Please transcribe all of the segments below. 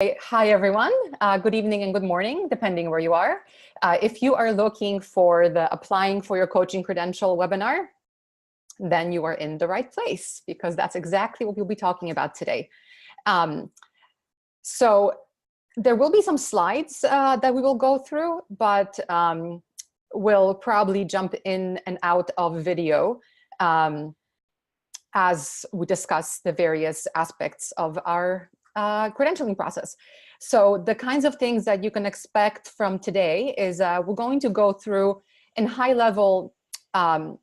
Hi, everyone. Good evening and good morning, depending where you are. If you are looking for the Applying for Your Coaching Credential webinar, then you are in the right place, because that's exactly what we'll be talking about today. So there will be some slides that we will go through, but we'll probably jump in and out of video as we discuss the various aspects of our credentialing process. So the kinds of things that you can expect from today is we're going to go through in high level, we're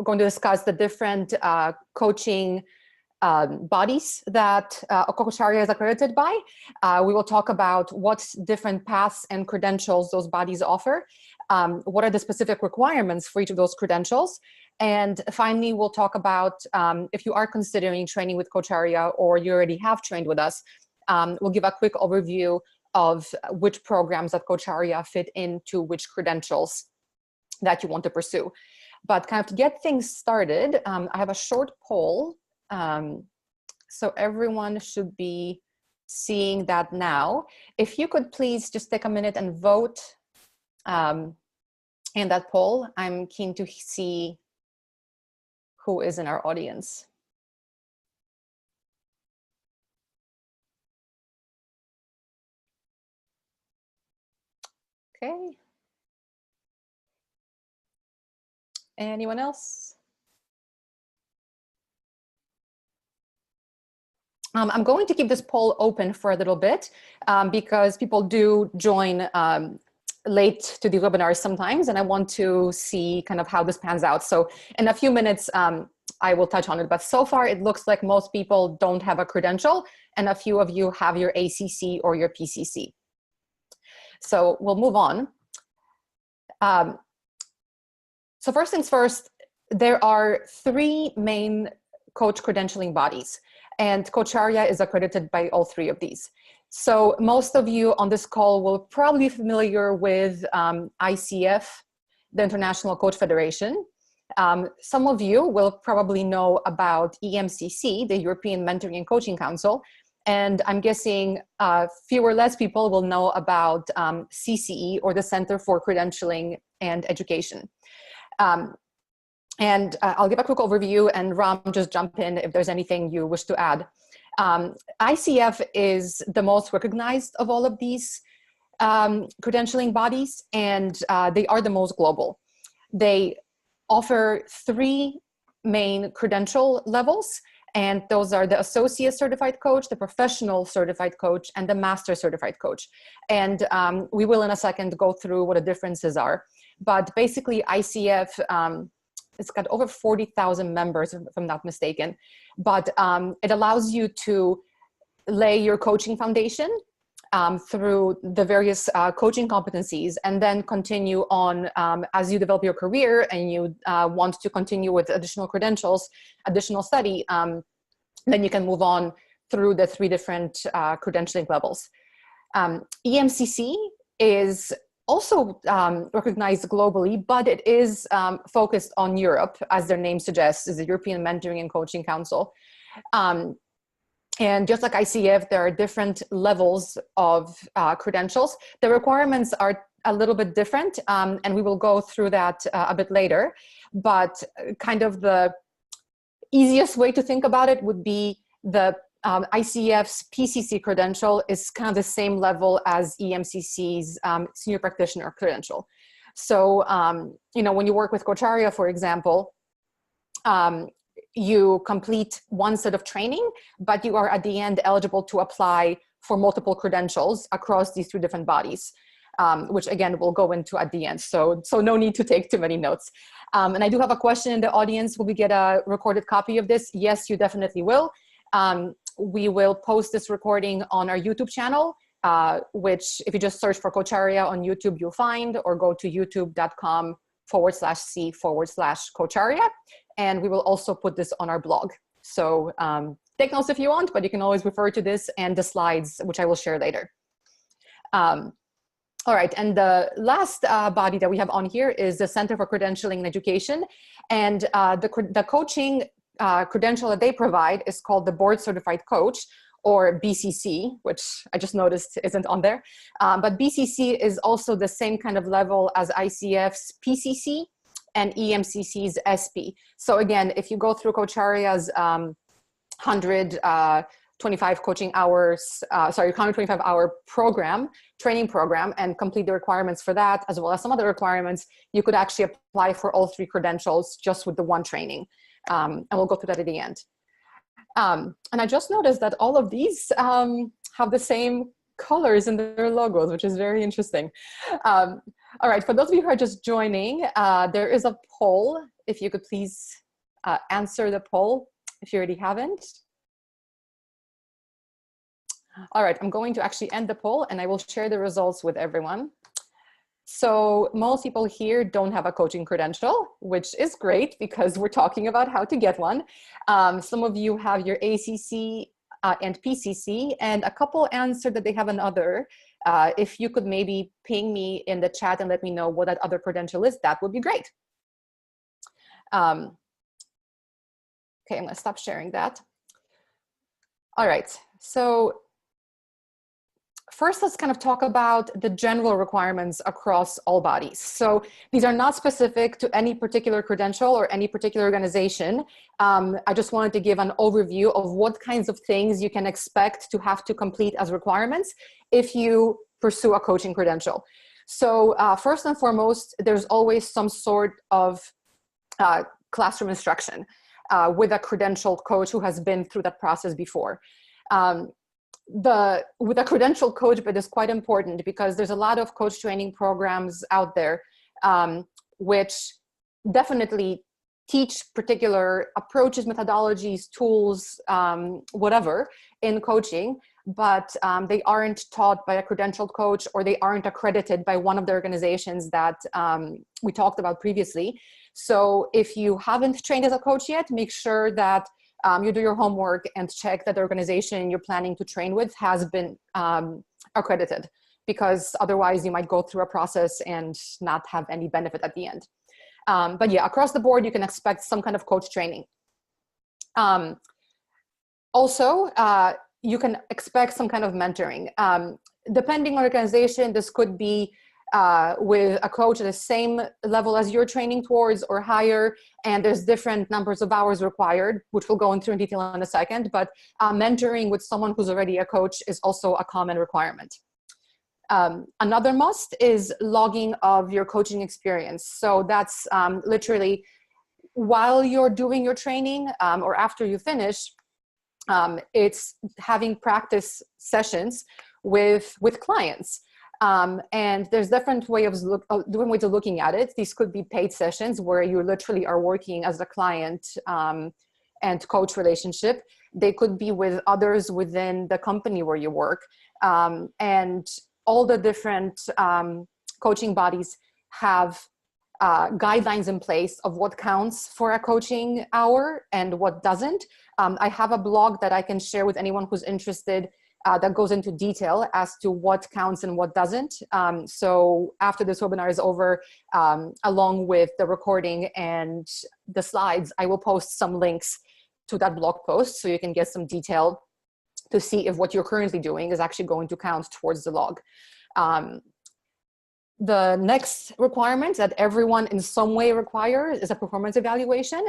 going to discuss the different coaching bodies that Coacharya is accredited by. We will talk about what different paths and credentials those bodies offer. What are the specific requirements for each of those credentials? And finally, we'll talk about if you are considering training with Coacharya or you already have trained with us, we'll give a quick overview of which programs at Coacharya fit into which credentials that you want to pursue. But kind of to get things started, I have a short poll. So everyone should be seeing that now. If you could please just take a minute and vote in that poll. I'm keen to see who is in our audience. Okay. Anyone else? I'm going to keep this poll open for a little bit because people do join late to the webinars sometimes, and I want to see kind of how this pans out. So in a few minutes, I will touch on it, but so far it looks like most people don't have a credential, and a few of you have your ACC or your PCC. So we'll move on. So first things first, there are three main coach credentialing bodies, and Coacharya is accredited by all three of these. So most of you on this call will probably be familiar with ICF, the International Coach Federation. Some of you will probably know about EMCC, the European Mentoring and Coaching Council, and I'm guessing fewer or less people will know about CCE, or the Center for Credentialing and Education. I'll give a quick overview, and Ram, just jump in if there's anything you wish to add. ICF is the most recognized of all of these credentialing bodies, and they are the most global. They offer three main credential levels, and those are the Associate Certified Coach, the Professional Certified Coach, and the Master Certified Coach. And we will in a second go through what the differences are. But basically ICF, it's got over 40,000 members, if I'm not mistaken, but it allows you to lay your coaching foundation through the various coaching competencies, and then continue on as you develop your career and you want to continue with additional credentials, additional study, then you can move on through the three different credentialing levels. EMCC is also recognized globally, but it is focused on Europe, as their name suggests, is the European Mentoring and Coaching Council. And just like ICF, there are different levels of credentials. The requirements are a little bit different, and we will go through that a bit later. But kind of the easiest way to think about it would be the ICF's PCC credential is kind of the same level as EMCC's senior practitioner credential. So, you know, when you work with Coacharya, for example, you complete one set of training, but you are at the end eligible to apply for multiple credentials across these three different bodies, which again, we'll go into at the end. So no need to take too many notes. And I do have a question in the audience. Will we get a recorded copy of this? Yes, you definitely will. We will post this recording on our YouTube channel, which if you just search for Coacharya on YouTube, you'll find, or go to youtube.com/c/Coacharya. And we will also put this on our blog. So take notes if you want, but you can always refer to this and the slides, which I will share later. All right, and the last body that we have on here is the Center for Credentialing and Education. And the coaching credential that they provide is called the Board Certified Coach, or BCC, which I just noticed isn't on there. But BCC is also the same kind of level as ICF's PCC and EMCC's SP. So again, if you go through Coach Aria's 125 coaching hours, 125 hour program, training program, and complete the requirements for that, as well as some other requirements, you could actually apply for all 3 credentials just with the one training. And we'll go through that at the end. And I just noticed that all of these have the same colors in their logos, which is very interesting. All right, for those of you who are just joining, there is a poll. If you could please answer the poll if you already haven't. All right, I'm going to actually end the poll and I will share the results with everyone. So most people here don't have a coaching credential, which is great because we're talking about how to get one. Some of you have your ACC and PCC, and a couple answered that they have another. If you could maybe ping me in the chat and let me know what that other credential is, that would be great. Okay, I'm gonna stop sharing that. All right, so first, let's kind of talk about the general requirements across all bodies. So these are not specific to any particular credential or any particular organization. I just wanted to give an overview of what kinds of things you can expect to have to complete as requirements if you pursue a coaching credential. So first and foremost, there's always some sort of classroom instruction with a credentialed coach who has been through that process before. With a credentialed coach, but it's quite important because there's a lot of coach training programs out there which definitely teach particular approaches, methodologies, tools, whatever in coaching, but they aren't taught by a credentialed coach, or they aren't accredited by one of the organizations that we talked about previously. So if you haven't trained as a coach yet, make sure that you do your homework and check that the organization you're planning to train with has been accredited, because otherwise you might go through a process and not have any benefit at the end. But yeah, across the board, you can expect some kind of coach training. Also, you can expect some kind of mentoring. Depending on organization, this could be with a coach at the same level as you're training towards or higher, and there's different numbers of hours required, which we'll go into in detail in a second, but mentoring with someone who's already a coach is also a common requirement. Another must is logging of your coaching experience. So that's literally while you're doing your training or after you finish, it's having practice sessions with clients. And there's different ways of looking at it. These could be paid sessions where you literally are working as a client and coach relationship. They could be with others within the company where you work. And all the different coaching bodies have guidelines in place of what counts for a coaching hour and what doesn't. I have a blog that I can share with anyone who's interested that goes into detail as to what counts and what doesn't. So after this webinar is over, along with the recording and the slides, I will post some links to that blog post so you can get some detail to see if what you're currently doing is actually going to count towards the log. The next requirement that everyone in some way requires is a performance evaluation.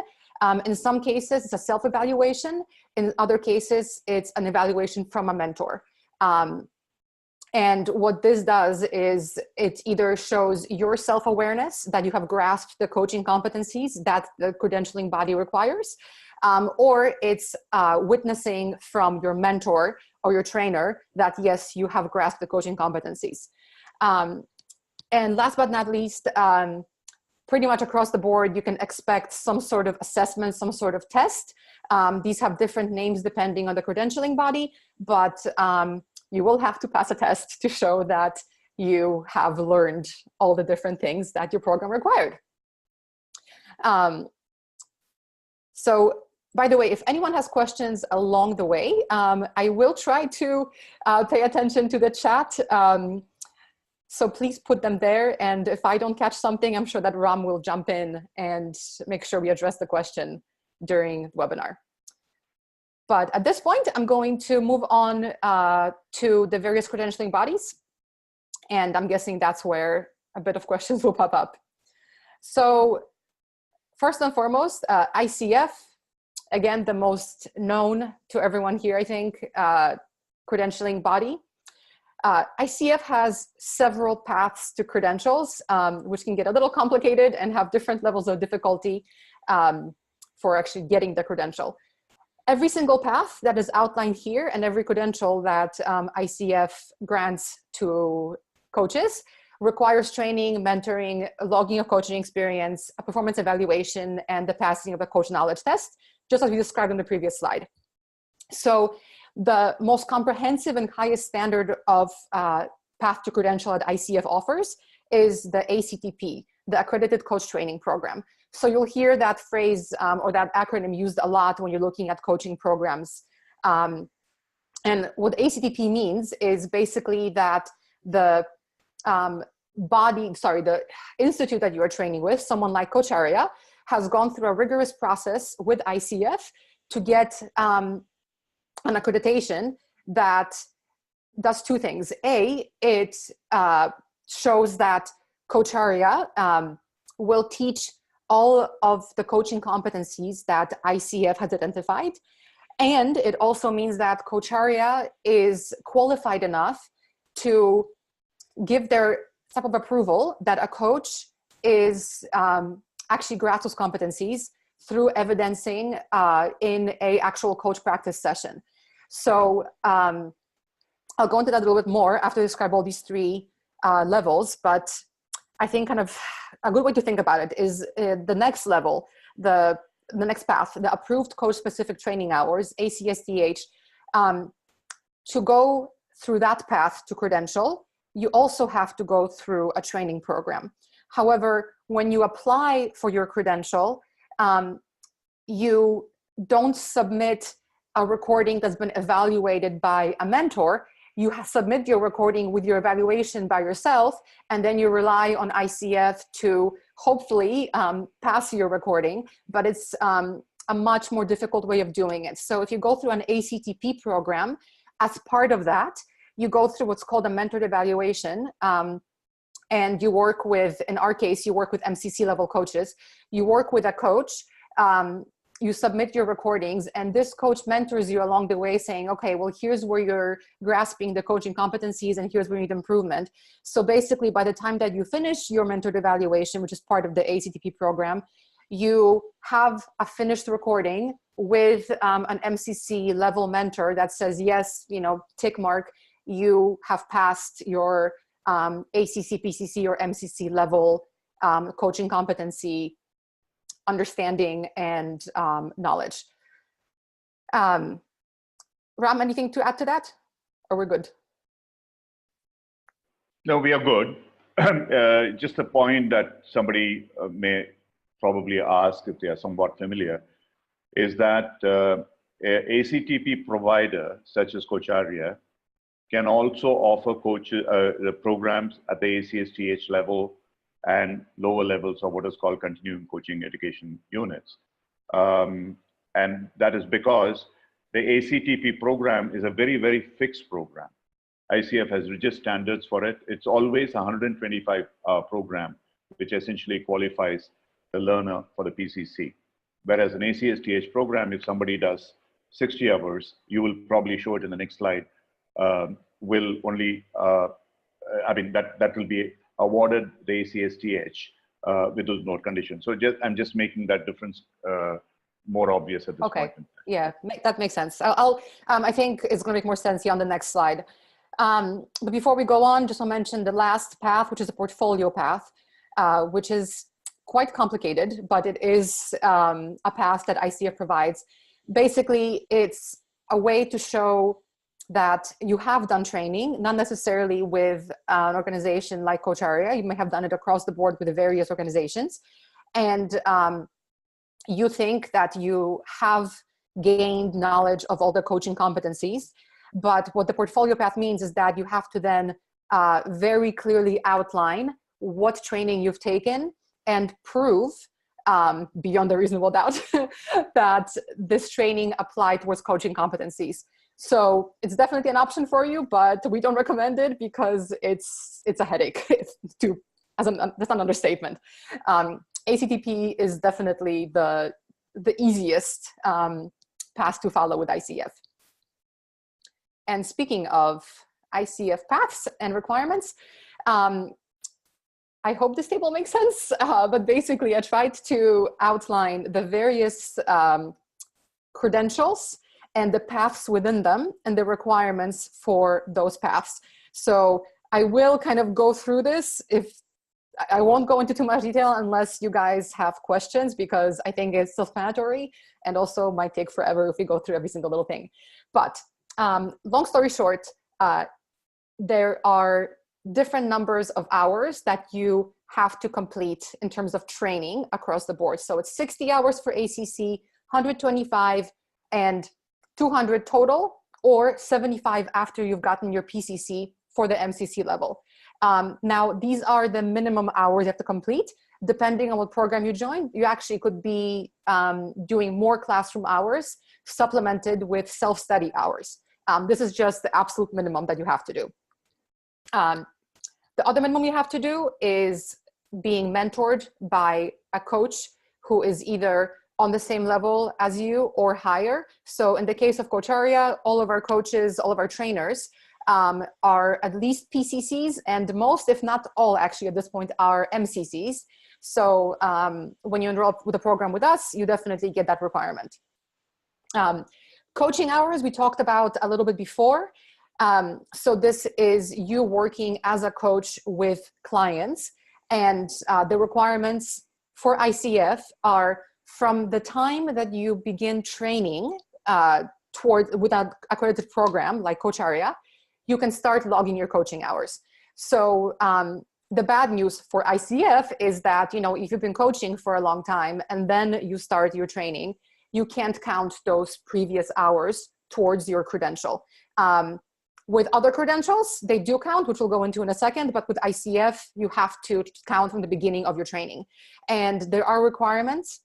In some cases, it's a self-evaluation. In other cases, it's an evaluation from a mentor. And what this does is it either shows your self-awareness that you have grasped the coaching competencies that the credentialing body requires, or it's witnessing from your mentor or your trainer that, yes, you have grasped the coaching competencies. And last but not least, pretty much across the board, you can expect some sort of assessment, some sort of test. These have different names depending on the credentialing body, but you will have to pass a test to show that you have learned all the different things that your program required. So, by the way, if anyone has questions along the way, I will try to pay attention to the chat. So please put them there. And if I don't catch something, I'm sure that Ram will jump in and make sure we address the question during the webinar. But at this point, I'm going to move on to the various credentialing bodies. And I'm guessing that's where a bit of questions will pop up. So first and foremost, ICF, again, the most known to everyone here, I think, credentialing body. ICF has several paths to credentials, which can get a little complicated and have different levels of difficulty for actually getting the credential. Every single path that is outlined here and every credential that ICF grants to coaches requires training, mentoring, logging of coaching experience, a performance evaluation, and the passing of a coach knowledge test, just as we described in the previous slide. So the most comprehensive and highest standard of path to credential that ICF offers is the ACTP, the Accredited Coach Training Program. So you'll hear that phrase or that acronym used a lot when you're looking at coaching programs. And what ACTP means is basically that the the institute that you are training with, someone like Coach Arya, has gone through a rigorous process with ICF to get an accreditation that does two things. A, it shows that Coach Arya will teach all of the coaching competencies that ICF has identified. And it also means that Coach Arya is qualified enough to give their type of approval that a coach is actually grasps those competencies through evidencing in a actual coach practice session. So I'll go into that a little bit more after I describe all these three levels, but I think kind of a good way to think about it is the next level, the next path, the approved coach specific training hours, ACSTH. To go through that path to credential, you also have to go through a training program. However, when you apply for your credential, you don't submit a recording that's been evaluated by a mentor. You submit your recording with your evaluation by yourself, and then you rely on ICF to hopefully pass your recording, but it's a much more difficult way of doing it. So if you go through an ACTP program, as part of that, you go through what's called a mentored evaluation, and you work with, in our case, you work with MCC level coaches. You work with a coach, you submit your recordings, and this coach mentors you along the way saying, okay, well, here's where you're grasping the coaching competencies and here's where you need improvement. So basically, by the time that you finish your mentored evaluation, which is part of the ACTP program, you have a finished recording with an MCC level mentor that says, yes, tick mark, you have passed your ACC, PCC, or MCC level coaching competency understanding and knowledge. Ram, anything to add to that? Or we're good? No, we are good. Just a point that somebody may probably ask if they are somewhat familiar is that a ACTP provider such as Coach Arya can also offer coaches programs at the ACSTH level and lower levels of what is called continuing coaching education units. And that is because the ACTP program is a very, very fixed program. ICF has rigid standards for it. It's always a 125 program, which essentially qualifies the learner for the PCC. Whereas an ACSTH program, if somebody does 60 hours, you will probably show it in the next slide, will only, that will be awarded the ACSTH with those note conditions. So I'm just making that difference more obvious at this point. Yeah, that makes sense. I think it's going to make more sense here on the next slide. But before we go on, just to mention the last path, which is a portfolio path, which is quite complicated, but it is a path that ICF provides. Basically, it's a way to show that you have done training, not necessarily with an organization like Coach Arya. You may have done it across the board with the various organizations. And you think that you have gained knowledge of all the coaching competencies. But what the portfolio path means is that you have to then very clearly outline what training you've taken and prove beyond a reasonable doubt, that this training applied towards coaching competencies. So it's definitely an option for you, but we don't recommend it because it's a headache. That's an understatement. ACTP is definitely the easiest path to follow with ICF. And speaking of ICF paths and requirements, I hope this table makes sense, but basically I tried to outline the various credentials and the paths within them and the requirements for those paths. So I will kind of go through this. I won't go into too much detail unless you guys have questions, because I think it's self-explanatory and also might take forever if we go through every single little thing. But long story short, there are different numbers of hours that you have to complete in terms of training across the board. So it's 60 hours for ACC, 125 and 200 total, or 75 after you've gotten your PCC for the MCC level. Now, these are the minimum hours you have to complete. Depending on what program you join, you actually could be doing more classroom hours supplemented with self-study hours. This is just the absolute minimum that you have to do. The other minimum you have to do is being mentored by a coach who is either on the same level as you or higher. So in the case of Coach Arya, all of our coaches, all of our trainers are at least PCCs, and most, if not all actually at this point, are MCCs. So when you enroll with a program with us, you definitely get that requirement. Coaching hours, we talked about a little bit before. So this is you working as a coach with clients, and the requirements for ICF are from the time that you begin training with an accredited program like Coach Arya, you can start logging your coaching hours. So the bad news for ICF is that, you know, if you've been coaching for a long time and then you start your training, you can't count those previous hours towards your credential. With other credentials, they do count, which we'll go into in a second, but with ICF, you have to count from the beginning of your training. And there are requirements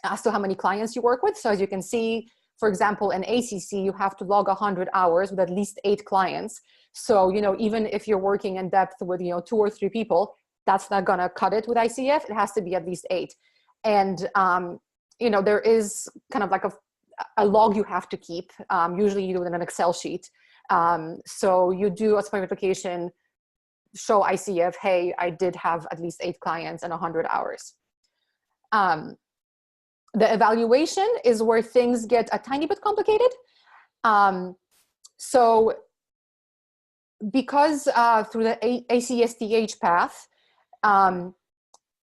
as to how many clients you work with. So as you can see, for example, in ACC, you have to log 100 hours with at least 8 clients. So, you know, even if you're working in depth with, you know, 2 or 3 people, that's not gonna cut it with ICF. It has to be at least 8. And, you know, there is kind of like a log you have to keep. Usually you do it in an Excel sheet. So you do a certification, show ICF, hey, I did have at least 8 clients and 100 hours. The evaluation is where things get a tiny bit complicated. So because through the ACSTH path,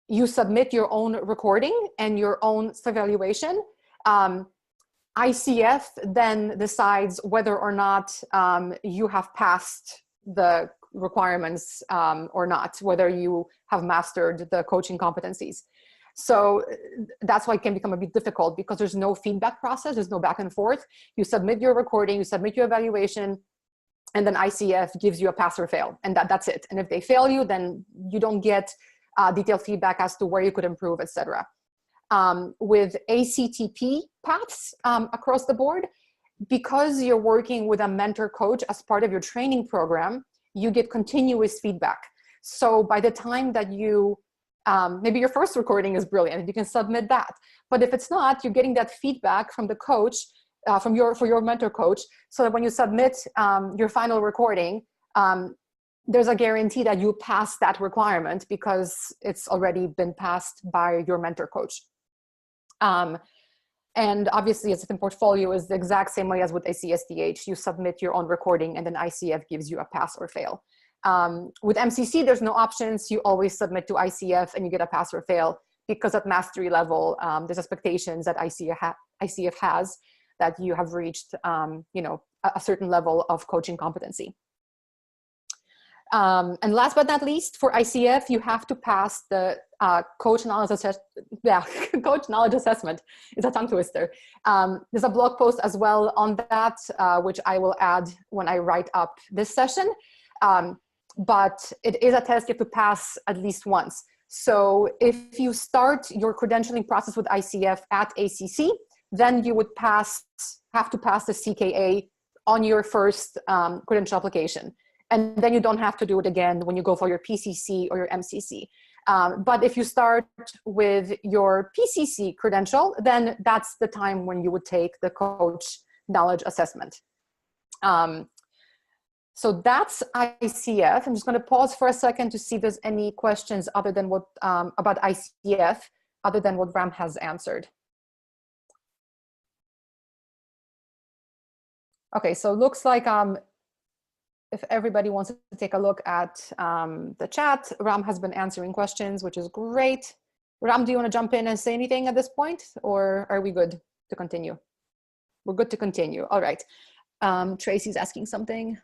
you submit your own recording and your own evaluation, ICF then decides whether or not you have passed the requirements or not, whether you have mastered the coaching competencies. So that's why it can become a bit difficult, because there's no feedback process, there's no back and forth. You submit your recording, you submit your evaluation, and then ICF gives you a pass or fail, and that's it. And if they fail you, then you don't get detailed feedback as to where you could improve, etc. With ACTP paths across the board, because you're working with a mentor coach as part of your training program, you get continuous feedback. So by the time that you, maybe your first recording is brilliant, you can submit that. But if it's not, you're getting that feedback from the coach, for your mentor coach, so that when you submit your final recording, there's a guarantee that you pass that requirement because it's already been passed by your mentor coach. And obviously, as a portfolio is the exact same way as with ACSTH. You submit your own recording and then ICF gives you a pass or fail. With MCC, there's no options. You always submit to ICF and you get a pass or fail, because at mastery level, there's expectations that ICF has that you have reached, you know, a certain level of coaching competency. And last but not least, for ICF, you have to pass the coach knowledge assessment. It's a tongue twister. There's a blog post as well on that, which I will add when I write up this session. But it is a test you have to pass at least once. So if you start your credentialing process with ICF at ACC, then you would have to pass the CKA on your first credential application. And then you don't have to do it again when you go for your PCC or your MCC. But if you start with your PCC credential, then that's the time when you would take the coach knowledge assessment. So that's ICF. I'm just going to pause for a second to see if there's any questions other than what about ICF, other than what Ram has answered. Okay, so it looks like if everybody wants to take a look at the chat, Ram has been answering questions, which is great. Ram, do you want to jump in and say anything at this point, or are we good to continue? We're good to continue. All right. Tracy's asking something.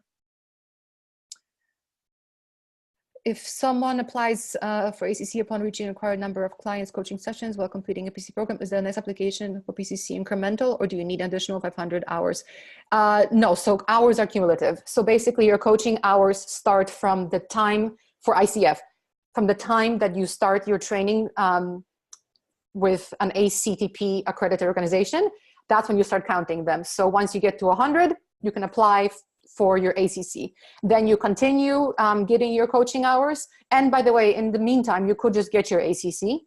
If someone applies for ACC upon reaching a required number of clients coaching sessions while completing a PC program, is the next application for PCC incremental, or do you need additional 500 hours? No, so hours are cumulative. So basically your coaching hours start from the time for ICF, from the time that you start your training with an ACTP accredited organization. That's when you start counting them. So once you get to 100, you can apply for your ACC. Then you continue getting your coaching hours. And by the way, in the meantime, you could just get your ACC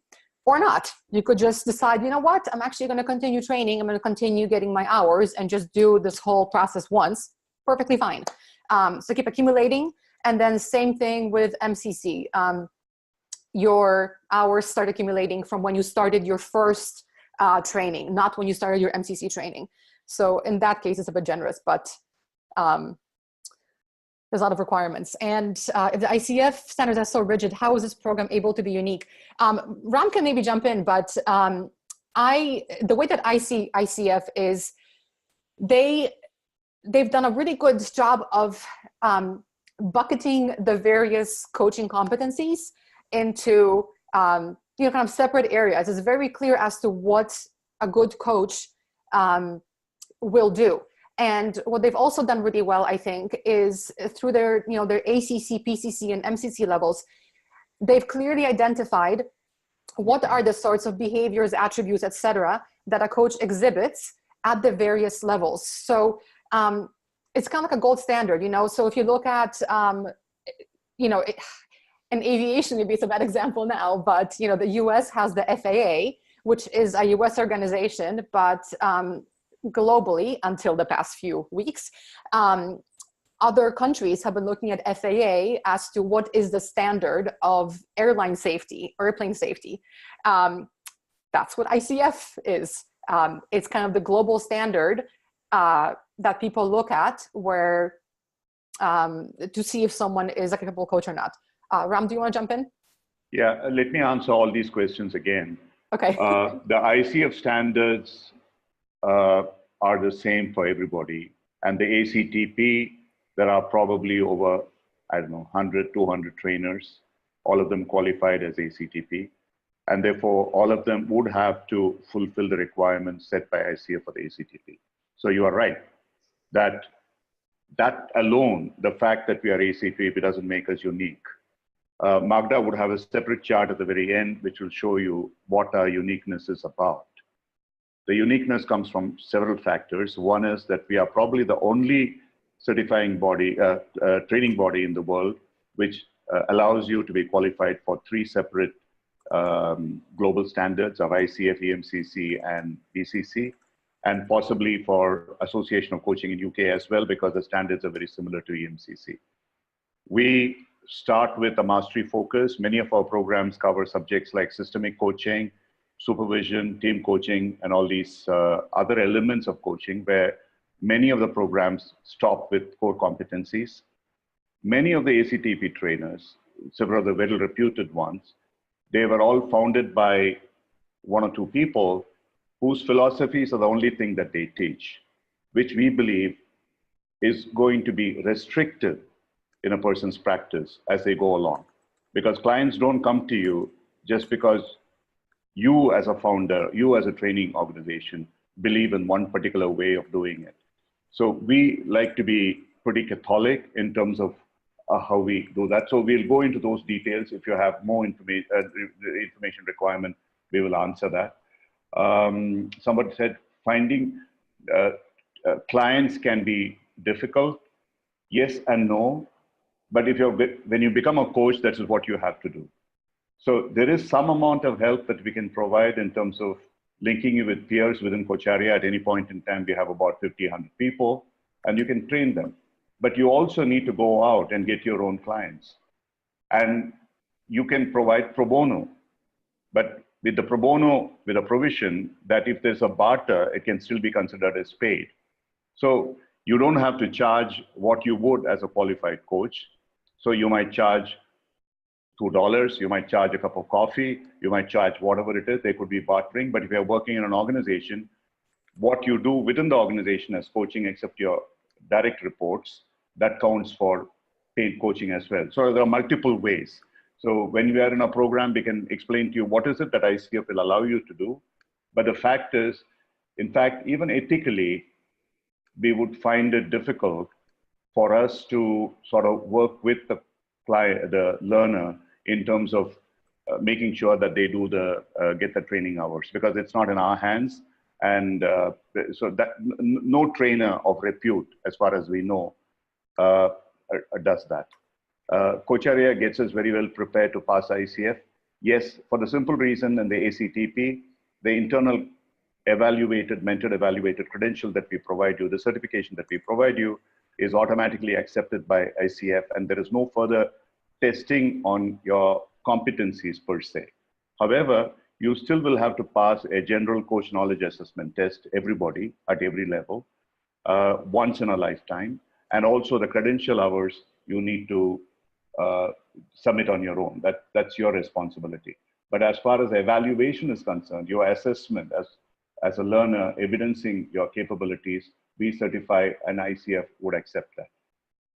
or not. You could just decide, you know what, I'm actually going to continue training. I'm going to continue getting my hours and just do this whole process once. Perfectly fine. So keep accumulating. And then same thing with MCC. Your hours start accumulating from when you started your first training, not when you started your MCC training. So in that case, it's a bit generous, but there's a lot of requirements. And if the ICF standards are so rigid, how is this program able to be unique? Ram can maybe jump in, but the way that I see ICF is they've done a really good job of bucketing the various coaching competencies into kind of separate areas. It's very clear as to what a good coach will do. And what they've also done really well, I think, is through their ACC, PCC, and MCC levels, they've clearly identified what are the sorts of behaviors, attributes, etc., that a coach exhibits at the various levels. So it's kind of like a gold standard, So if you look at, in aviation, maybe it's a bad example now, but the US has the FAA, which is a US organization, but globally until the past few weeks, other countries have been looking at FAA as to what is the standard of airline safety, airplane safety. That's what ICF is. It's kind of the global standard that people look at where to see if someone is a capable coach or not. Ram, do you want to jump in? Yeah, let me answer all these questions again. Okay. The ICF standards are the same for everybody. And the ACTP, there are probably over, 100, 200 trainers, all of them qualified as ACTP. And therefore, all of them would have to fulfill the requirements set by ICF for the ACTP. So you are right, that alone, the fact that we are ACTP doesn't make us unique. Magda would have a separate chart at the very end, which will show you what our uniqueness is about. The uniqueness comes from several factors. One is that we are probably the only certifying body, training body in the world, which allows you to be qualified for 3 separate global standards of ICF, EMCC, and BCC, and possibly for Association of Coaching in UK as well, because the standards are very similar to EMCC. We start with a mastery focus. Many of our programs cover subjects like systemic coaching, supervision, team coaching, and all these other elements of coaching, where many of the programs stop with core competencies. Many of the ACTP trainers, several of the very reputed ones, they were all founded by 1 or 2 people whose philosophies are the only thing that they teach, which we believe is going to be restricted in a person's practice as they go along. Because clients don't come to you just because you as a founder, you as a training organization believe in one particular way of doing it. So we like to be pretty Catholic in terms of how we do that. So we'll go into those details. If you have more information requirement, we will answer that. Somebody said finding clients can be difficult. Yes and no. But when you become a coach, that is what you have to do. So there is some amount of help that we can provide in terms of linking you with peers within Cocharia. At any point in time, we have about 50, 100 people, and you can train them. But you also need to go out and get your own clients. And you can provide pro bono. But with the pro bono, with a provision that if there's a barter, it can still be considered as paid. So you don't have to charge what you would as a qualified coach. So you might charge $2, you might charge a cup of coffee, you might charge whatever it is, they could be bartering. But if you're working in an organization, what you do within the organization as coaching, except your direct reports, that counts for paid coaching as well. So there are multiple ways. So when we are in a program, we can explain to you what is it that ICF will allow you to do. But the fact is, in fact, even ethically, we would find it difficult for us to sort of work with the client, the learner, in terms of making sure that they do get the training hours, because it's not in our hands. And so that no trainer of repute, as far as we know, does that. Cocharia gets us very well prepared to pass ICF. Yes, for the simple reason in the ACTP, the internal mentored evaluated credential that we provide you, the certification that we provide you, is automatically accepted by ICF, and there is no further testing on your competencies per se. However, you still will have to pass a general coach knowledge assessment test, everybody at every level, once in a lifetime. And also the credential hours you need to submit on your own. That's your responsibility. But as far as evaluation is concerned, your assessment as a learner, evidencing your capabilities, we certify, and ICF would accept that.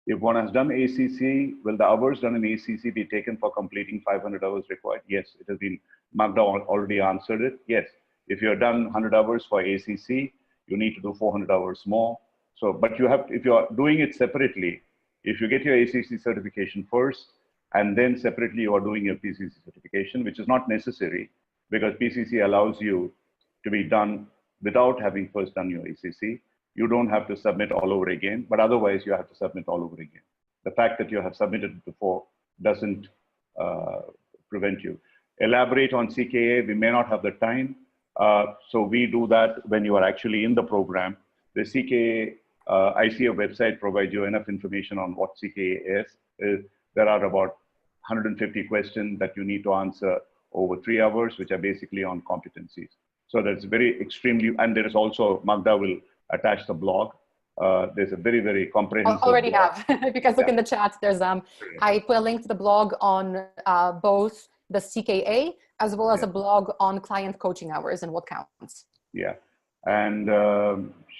If one has done ACC, will the hours done in ACC be taken for completing 500 hours required? Yes, it has been, Magda already answered it. Yes, if you're done 100 hours for ACC, you need to do 400 hours more. So, but you have, if you're doing it separately, if you get your ACC certification first, and then separately you are doing your PCC certification, which is not necessary, because PCC allows you to be done without having first done your ACC. You don't have to submit all over again, but otherwise you have to submit all over again. The fact that you have submitted before doesn't prevent you. Elaborate on CKA, we may not have the time. So we do that when you are actually in the program. The CKA ICF website provides you enough information on what CKA is. There are about 150 questions that you need to answer over 3 hours, which are basically on competencies. So that's very extremely, and there is also, Magda will attach the blog. There's a very, very comprehensive already blog. have. If you guys look in the chat, there's I put a link to the blog on both the CKA as well as a blog on client coaching hours and what counts. Yeah. And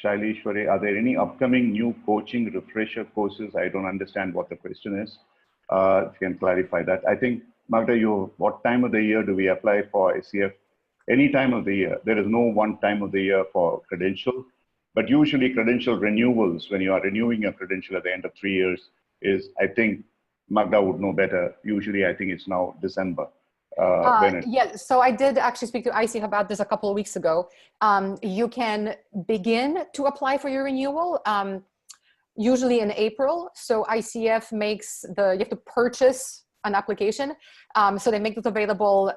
Shaileshwari, are there any upcoming new coaching refresher courses? I don't understand what the question is. If you can clarify that. I think, Magda, what time of the year do we apply for ICF? Any time of the year. There is no one time of the year for credential. But usually credential renewals, when you are renewing your credential at the end of 3 years, is, I think, Magda would know better. Usually, I think it's now December. Yeah, so I did actually speak to ICF about this a couple of weeks ago. You can begin to apply for your renewal, usually in April. So ICF makes you have to purchase an application. So they make it available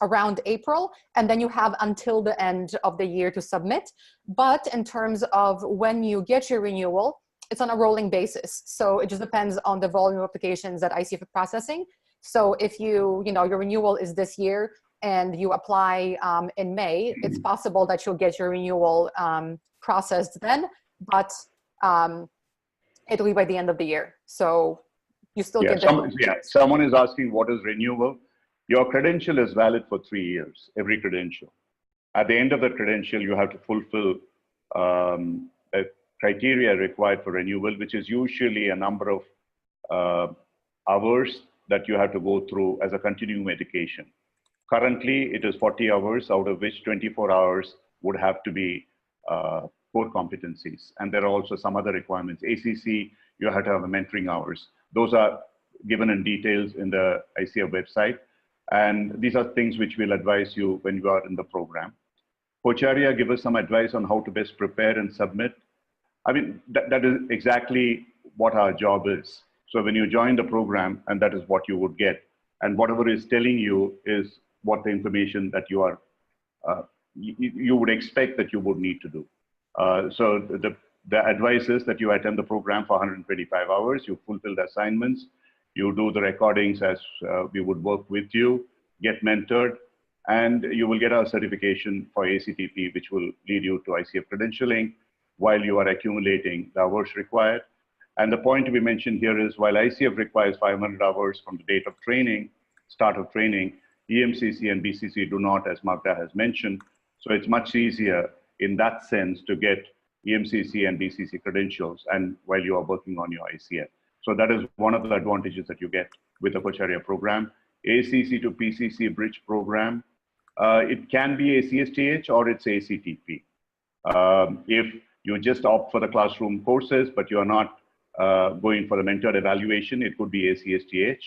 around April, and then you have until the end of the year to submit. But in terms of when you get your renewal, it's on a rolling basis. So it just depends on the volume of applications that ICF is processing. So if your renewal is this year and you apply in May, it's possible that you'll get your renewal processed then, but it'll be by the end of the year. So you still get someone is asking what is renewal. Your credential is valid for 3 years, every credential. At the end of the credential, you have to fulfill a criteria required for renewal, which is usually a number of hours that you have to go through as a continuing education. Currently, it is 40 hours, out of which 24 hours would have to be core competencies. And there are also some other requirements. ACC, you have to have a mentoring hours. Those are given in details in the ICF website. And these are things which we'll advise you when you are in the program. Kocharya give us some advice on how to best prepare and submit. I mean, that is exactly what our job is. So when you join the program, and that is what you would get. And whatever is telling you is what the information that you are, you would expect that you would need to do. So the advice is that you attend the program for 125 hours, you fulfill the assignments, you do the recordings as we would work with you, get mentored, and you will get our certification for ACTP, which will lead you to ICF credentialing while you are accumulating the hours required. And the point to be mentioned here is while ICF requires 500 hours from the date of training, start of training, EMCC and BCC do not, as Magda has mentioned. So it's much easier in that sense to get EMCC and BCC credentials and while you are working on your ICF. So that is one of the advantages that you get with the Kocharya program. ACC to PCC bridge program, it can be ACSTH or it's ACTP. If you just opt for the classroom courses, but you're not going for the mentored evaluation, it could be ACSTH.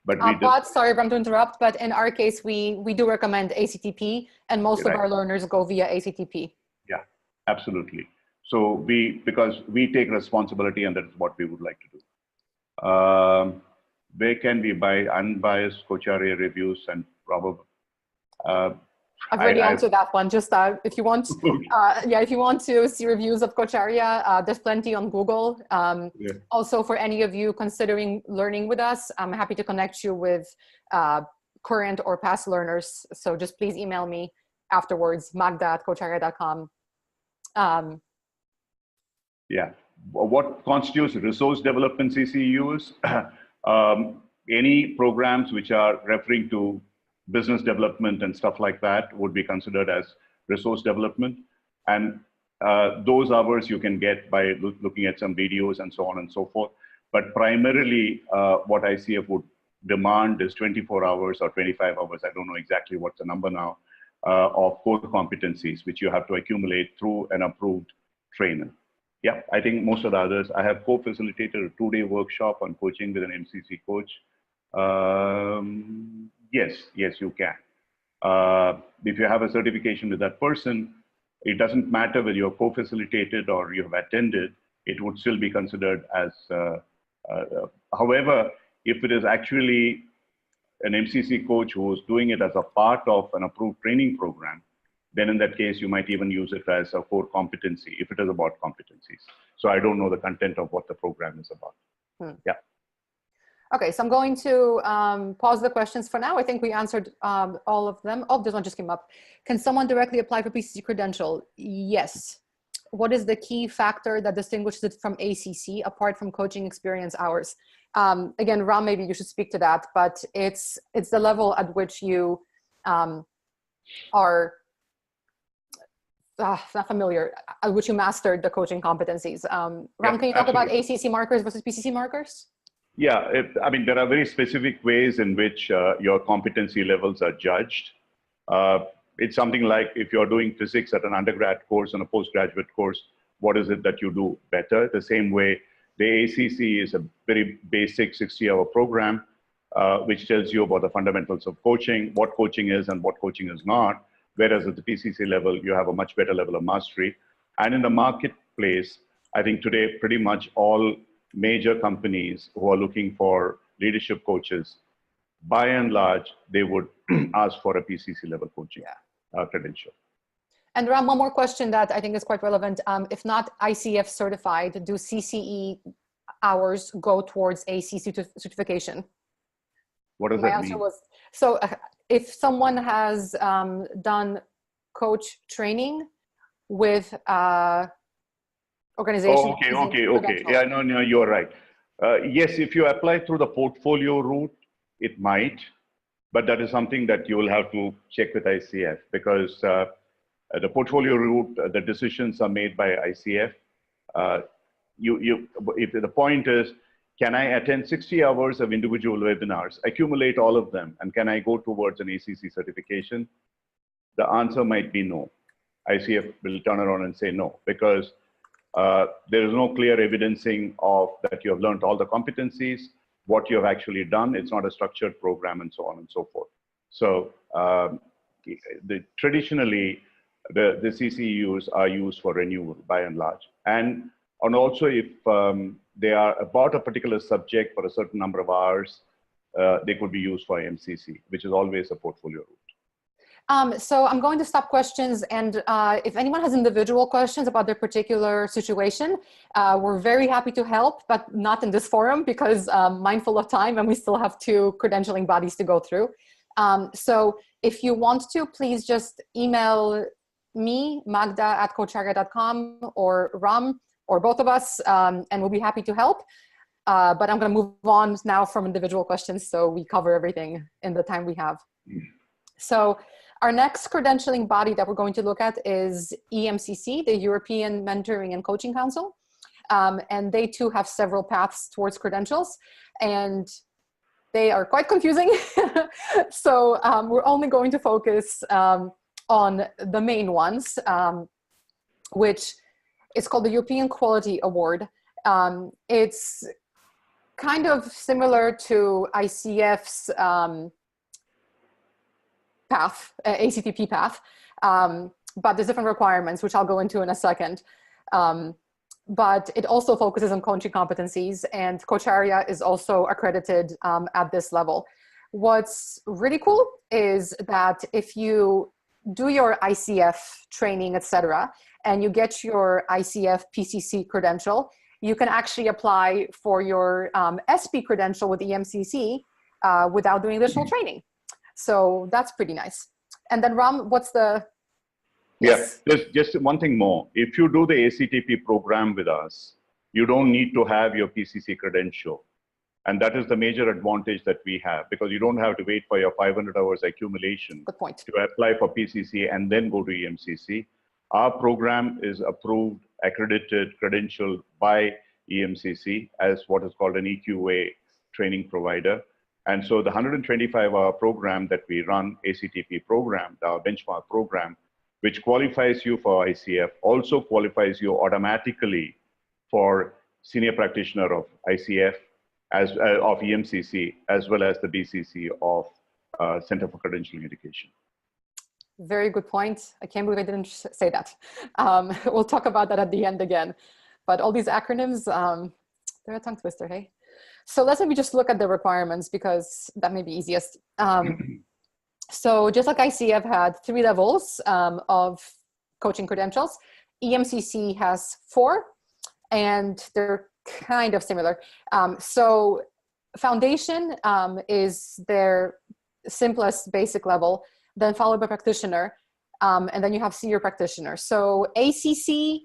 But sorry, Bram, to interrupt, but in our case, we do recommend ACTP, and most of our learners go via ACTP. Yeah, absolutely. So because we take responsibility, and that is what we would like to do. Where can we buy unbiased Kocharya reviews and probably? I've already answered that one. Just if you want, if you want to see reviews of Kocharya, there's plenty on Google. Also, for any of you considering learning with us, I'm happy to connect you with current or past learners. So just please email me afterwards, magda@kocharya.com. Yeah. What constitutes resource development CCUs? Any programs which are referring to business development and stuff like that would be considered as resource development. And those hours you can get by looking at some videos and so on and so forth. But primarily what ICF would demand is 24 hours or 25 hours. I don't know exactly what's the number now of core competencies, which you have to accumulate through an approved trainer. Yeah, I think most of the others, I have co-facilitated a 2-day workshop on coaching with an MCC coach. Yes, you can. If you have a certification with that person, it doesn't matter whether you're co-facilitated or you have attended, it would still be considered as, however, if it is actually an MCC coach who is doing it as a part of an approved training program, then in that case, you might even use it as a core competency if it is about competencies. So I don't know the content of what the program is about. Yeah. Okay, so I'm going to pause the questions for now. I think we answered all of them. Oh, this one just came up. Can someone directly apply for PCC credential? Yes. What is the key factor that distinguishes it from ACC apart from coaching experience hours? Again, Ram, maybe you should speak to that, but it's the level at which you are not familiar, at which you mastered the coaching competencies. Ram, can you talk about ACC markers versus PCC markers? Yeah, I mean, there are very specific ways in which your competency levels are judged. It's something like if you're doing physics at an undergrad course and a postgraduate course, what is it that you do better? The same way, the ACC is a very basic 60-hour program, which tells you about the fundamentals of coaching, what coaching is and what coaching is not. Whereas at the PCC level, you have a much better level of mastery. And in the marketplace, I think today pretty much all major companies who are looking for leadership coaches, by and large, they would ask for a PCC level coaching credential. And Ram, one more question that I think is quite relevant. If not ICF certified, do CCE hours go towards AC certification? What does that mean? So if someone has done coach training with organization. Okay. Yeah, no, you're right. Yes, if you apply through the portfolio route, it might, but that is something that you will have to check with ICF because the portfolio route, the decisions are made by ICF. If the point is, can I attend 60 hours of individual webinars, accumulate all of them, and can I go towards an ACC certification? The answer might be no. ICF will turn around and say no, because there is no clear evidencing of that you have learned all the competencies. what you have actually done. It's not a structured program and so on and so forth. So traditionally, the CCUs are used for renewal by and large. And also if they are about a particular subject for a certain number of hours, they could be used for MCC, which is always a portfolio route. So I'm going to stop questions, and if anyone has individual questions about their particular situation, we're very happy to help, but not in this forum because mindful of time and we still have 2 credentialing bodies to go through. So if you want to, please just email me, magda@coacharya.com, or Ram, or both of us, and we'll be happy to help. But I'm going to move on now from individual questions so we cover everything in the time we have. So our next credentialing body that we're going to look at is EMCC, the European Mentoring and Coaching Council. And they too have several paths towards credentials, and they are quite confusing. So we're only going to focus on the main ones, which is called the European Quality Award. It's kind of similar to ICF's path, ACTP path, but there's different requirements, which I'll go into in a second. But it also focuses on coaching competencies, and Coacharya is also accredited at this level. What's really cool is that if you do your ICF training, etc., and you get your ICF PCC credential, you can actually apply for your SP credential with EMCC without doing additional training. So that's pretty nice. And then Ram, what's the... Yes. Yeah, there's just one thing more. If you do the ACTP program with us, you don't need to have your PCC credential. And that is the major advantage that we have, because you don't have to wait for your 500 hours accumulation Good point. to apply for PCC and then go to EMCC. Our program is approved, accredited, credentialed by EMCC as what is called an EQA training provider. And so the 125-hour program that we run, ACTP program, our benchmark program, which qualifies you for ICF, also qualifies you automatically for senior practitioner of ICF, of EMCC, as well as the BCC of Center for Credentialing Education. Very good point. I can't believe I didn't say that. We'll talk about that at the end again. But all these acronyms, they're a tongue twister, hey? So let's maybe just look at the requirements, because that may be easiest. So just like ICF had 3 levels of coaching credentials, EMCC has 4, and they're kind of similar. So foundation is their simplest basic level, then followed by practitioner, and then you have senior practitioner. So ACC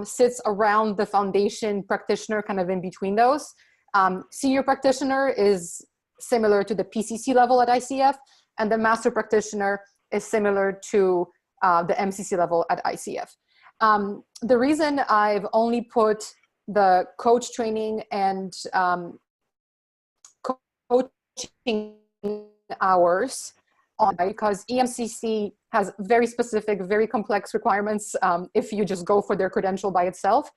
sits around the foundation practitioner, kind of in between those. Senior practitioner is similar to the PCC level at ICF, and the master practitioner is similar to the MCC level at ICF. The reason I've only put the coach training and coaching hours on, because EMCC has very specific, very complex requirements if you just go for their credential by itself.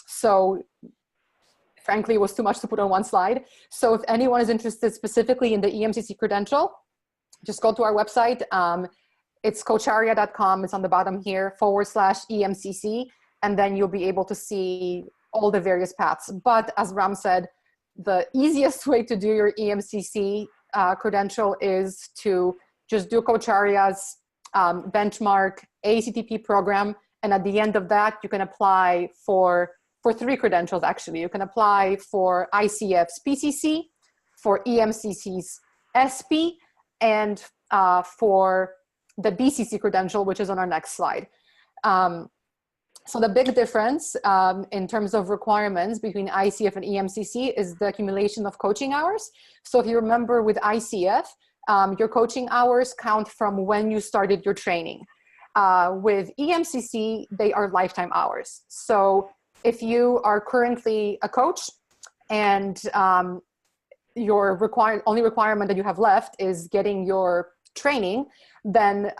So frankly, it was too much to put on one slide. So if anyone is interested specifically in the EMCC credential, just go to our website. It's coacharya.com. It's on the bottom here, /EMCC. And then you'll be able to see all the various paths. But as Ram said, the easiest way to do your EMCC credential is to just do Coacharya's benchmark ACTP program. And at the end of that, you can apply for 3 credentials, actually. You can apply for ICF's PCC, for EMCC's SP, and for the BCC credential, which is on our next slide. So the big difference in terms of requirements between ICF and EMCC is the accumulation of coaching hours. So if you remember with ICF, your coaching hours count from when you started your training. With EMCC, they are lifetime hours. So if you are currently a coach and your only requirement that you have left is getting your training, then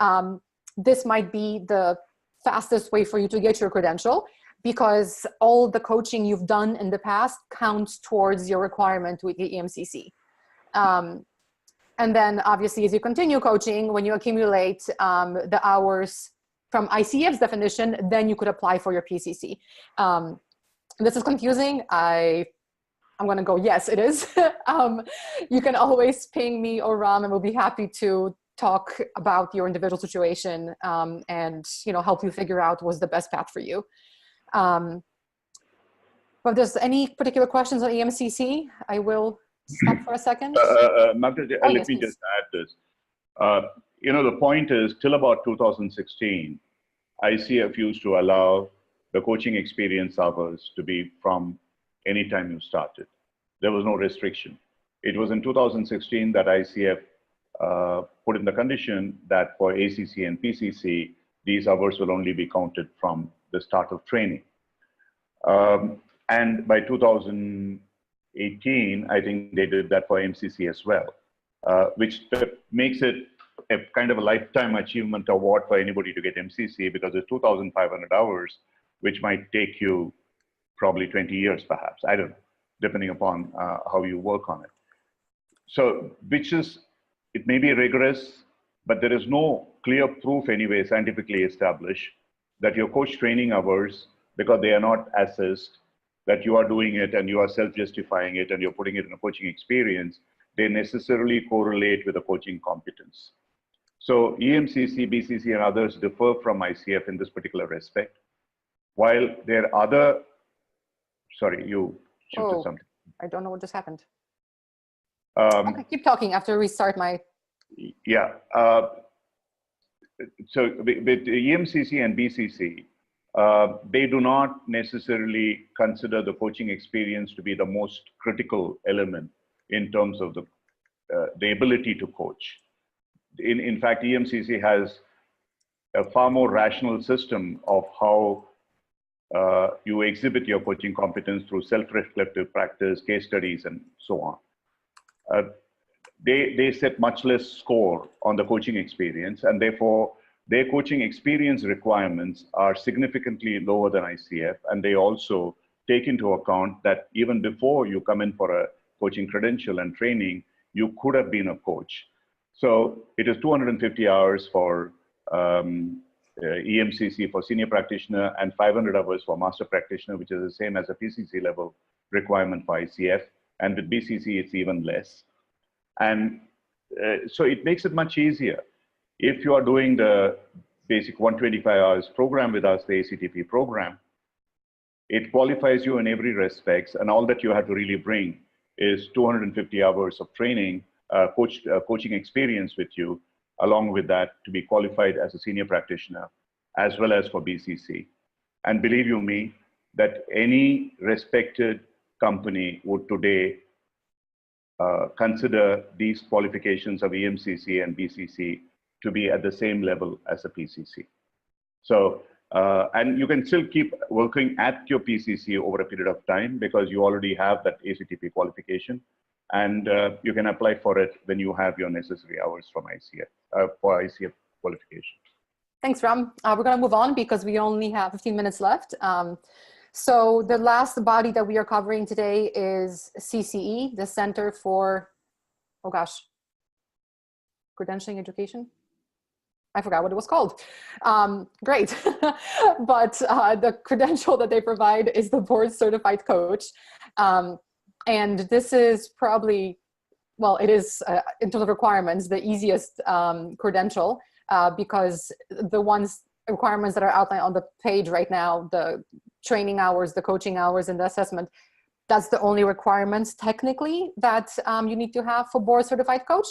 this might be the fastest way for you to get your credential, because all the coaching you've done in the past counts towards your requirement with the EMCC. And then obviously, as you continue coaching, when you accumulate the hours from ICF's definition, then you could apply for your PCC. This is confusing. I'm going to go, yes, it is. You can always ping me or Ram, and we'll be happy to talk about your individual situation and help you figure out what's the best path for you. But if there's any particular questions on EMCC, I will stop for a second. Magda, Oh, let yes, me please. just add this. The point is, till about 2016, ICF used to allow the coaching experience hours to be from any time you started. There was no restriction. It was in 2016 that ICF put in the condition that for ACC and PCC, these hours will only be counted from the start of training. And by 2018, I think they did that for MCC as well, which makes it a kind of a lifetime achievement award for anybody to get MCC, because it's 2,500 hours, which might take you probably 20 years, perhaps. I don't know, depending upon how you work on it. So, it may be rigorous, but there is no clear proof anyway, scientifically established, that your coach training hours, because they are not assessed, that you are doing it and you are self-justifying it and you're putting it in a coaching experience, they necessarily correlate with the coaching competence. So EMCC, BCC, and others differ from ICF in this particular respect. While there are other, sorry, you shifted something. I don't know what just happened. Okay, keep talking after we start my. Yeah. So with EMCC and BCC, they do not necessarily consider the coaching experience to be the most critical element in terms of the ability to coach. In fact, EMCC has a far more rational system of how you exhibit your coaching competence through self-reflective practice, case studies, and so on. They set much less score on the coaching experience, and therefore their coaching experience requirements are significantly lower than ICF, and they also take into account that even before you come in for a coaching credential and training, you could have been a coach. So it is 250 hours for EMCC for senior practitioner and 500 hours for master practitioner, which is the same as a PCC level requirement for ICF. And with BCC, it's even less. And so it makes it much easier. If you are doing the basic 125 hours program with us, the ACTP program, it qualifies you in every respect, and all that you have to really bring is 250 hours of training, coaching experience with you, along with that to be qualified as a senior practitioner, as well as for BCC. And believe you me, that any respected company would today consider these qualifications of EMCC and BCC to be at the same level as a PCC. So, and you can still keep working at your PCC over a period of time because you already have that ACTP qualification, and you can apply for it when you have your necessary hours from ICF, for ICF qualification. Thanks, Ram. We're going to move on because we only have 15 minutes left. So the last body that we are covering today is CCE, the Center for, oh gosh, Credentialing Education? I forgot what it was called. Great. But the credential that they provide is the board certified coach. And this is probably, well, it is in terms of requirements, the easiest credential because the requirements that are outlined on the page right now, the training hours, the coaching hours, and the assessment, that's the only requirements technically that you need to have for board certified coach.